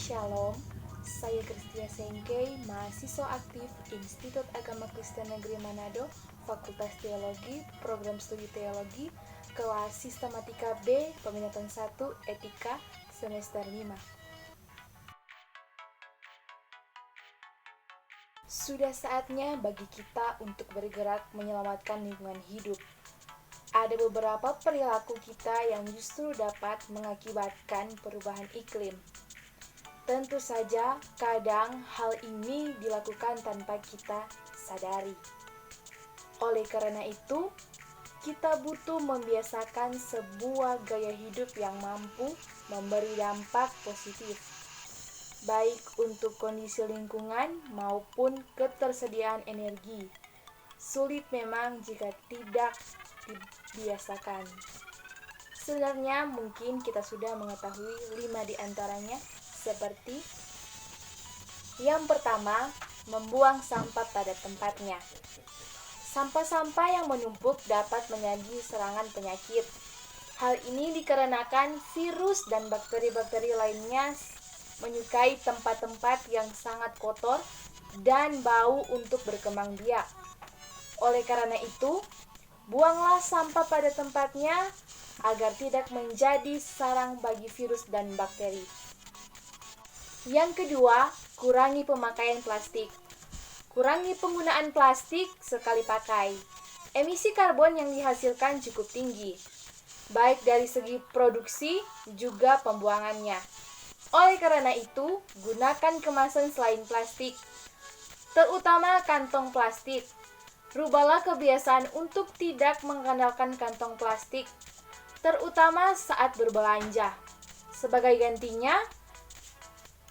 Shalom, saya Kristia Sengkei, mahasiswa aktif Institut Agama Kristen Negeri Manado, Fakultas Teologi, Program Studi Teologi, kelas Sistematika B, Peminatan 1, Etika, semester 5. Sudah saatnya bagi kita untuk bergerak menyelamatkan lingkungan hidup. Ada beberapa perilaku kita yang justru dapat mengakibatkan perubahan iklim. Tentu saja, kadang hal ini dilakukan tanpa kita sadari. Oleh karena itu, kita butuh membiasakan sebuah gaya hidup yang mampu memberi dampak positif, baik untuk kondisi lingkungan maupun ketersediaan energi. Sulit memang jika tidak dibiasakan. Sebenarnya mungkin kita sudah mengetahui 5 di antaranya, seperti yang pertama, membuang sampah pada tempatnya. Sampah-sampah yang menumpuk dapat menjadi serangan penyakit. Hal ini dikarenakan virus dan bakteri-bakteri lainnya menyukai tempat-tempat yang sangat kotor dan bau untuk berkembang biak. Oleh karena itu, buanglah sampah pada tempatnya agar tidak menjadi sarang bagi virus dan bakteri. Yang kedua, kurangi pemakaian plastik. Kurangi penggunaan plastik sekali pakai. Emisi karbon yang dihasilkan cukup tinggi, baik dari segi produksi juga pembuangannya. Oleh karena itu, gunakan kemasan selain plastik, terutama kantong plastik. Rubahlah kebiasaan untuk tidak mengandalkan kantong plastik, terutama saat berbelanja. Sebagai gantinya,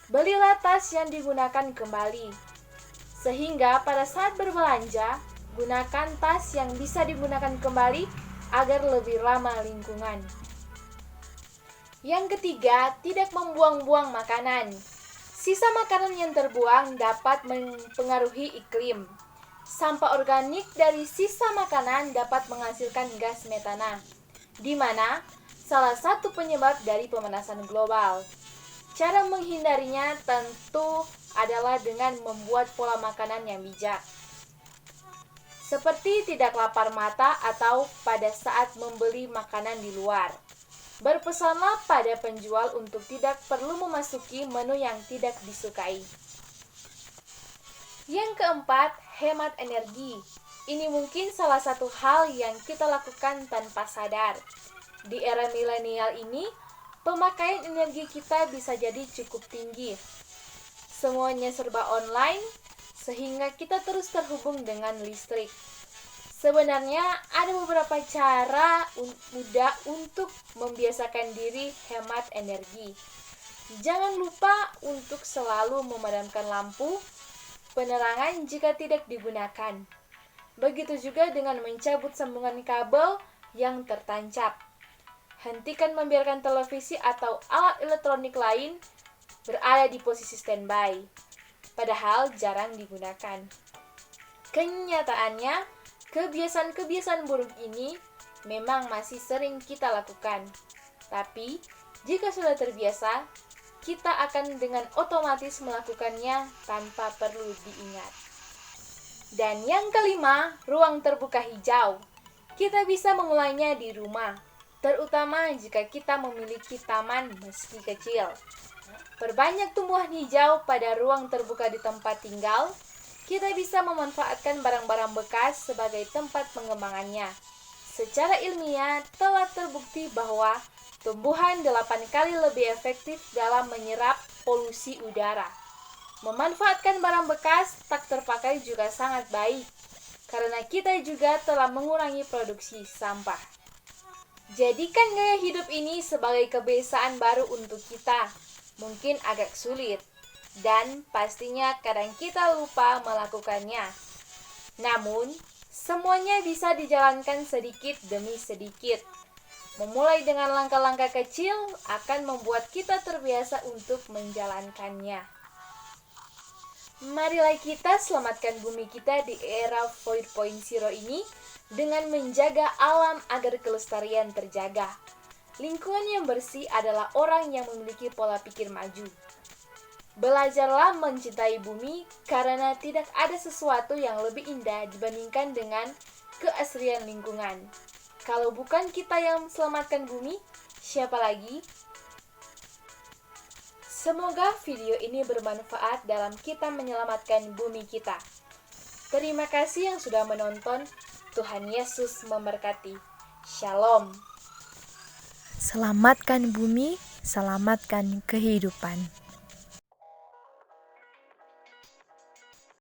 belilah tas yang digunakan kembali. Sehingga pada saat berbelanja, gunakan tas yang bisa digunakan kembali agar lebih ramah lingkungan. Yang ketiga, tidak membuang-buang makanan. Sisa makanan yang terbuang dapat mempengaruhi iklim. Sampah organik dari sisa makanan dapat menghasilkan gas metana, di mana salah satu penyebab dari pemanasan global. Cara menghindarinya tentu adalah dengan membuat pola makanan yang bijak. Seperti tidak lapar mata atau pada saat membeli makanan di luar. Berpesanlah pada penjual untuk tidak perlu memasuki menu yang tidak disukai. Yang keempat, hemat energi. Ini mungkin salah satu hal yang kita lakukan tanpa sadar. Di era milenial ini, pemakaian energi kita bisa jadi cukup tinggi. Semuanya serba online, sehingga kita terus terhubung dengan listrik. Sebenarnya ada beberapa cara mudah untuk membiasakan diri hemat energi. Jangan lupa untuk selalu memadamkan lampu penerangan jika tidak digunakan. Begitu juga dengan mencabut sambungan kabel yang tertancap. Hentikan membiarkan televisi atau alat elektronik lain berada di posisi standby, padahal jarang digunakan. Kenyataannya, kebiasaan-kebiasaan buruk ini memang masih sering kita lakukan. Tapi, jika sudah terbiasa, kita akan dengan otomatis melakukannya tanpa perlu diingat. Dan yang kelima, ruang terbuka hijau. Kita bisa memulainya di rumah, terutama jika kita memiliki taman meski kecil. Perbanyak tumbuhan hijau pada ruang terbuka di tempat tinggal. Kita bisa memanfaatkan barang-barang bekas sebagai tempat pengembangannya. Secara ilmiah telah terbukti bahwa tumbuhan 8 kali lebih efektif dalam menyerap polusi udara. Memanfaatkan barang bekas tak terpakai juga sangat baik, karena kita juga telah mengurangi produksi sampah. Jadikan gaya hidup ini sebagai kebiasaan baru untuk kita. Mungkin agak sulit, dan pastinya kadang kita lupa melakukannya. Namun, semuanya bisa dijalankan sedikit demi sedikit. Memulai dengan langkah-langkah kecil akan membuat kita terbiasa untuk menjalankannya. Marilah kita selamatkan bumi kita di era 4.0 ini dengan menjaga alam agar kelestarian terjaga. Lingkungan yang bersih adalah orang yang memiliki pola pikir maju. Belajarlah mencintai bumi karena tidak ada sesuatu yang lebih indah dibandingkan dengan keasrian lingkungan. Kalau bukan kita yang selamatkan bumi, siapa lagi? Semoga video ini bermanfaat dalam kita menyelamatkan bumi kita. Terima kasih yang sudah menonton. Tuhan Yesus memberkati. Shalom. Selamatkan bumi, selamatkan kehidupan.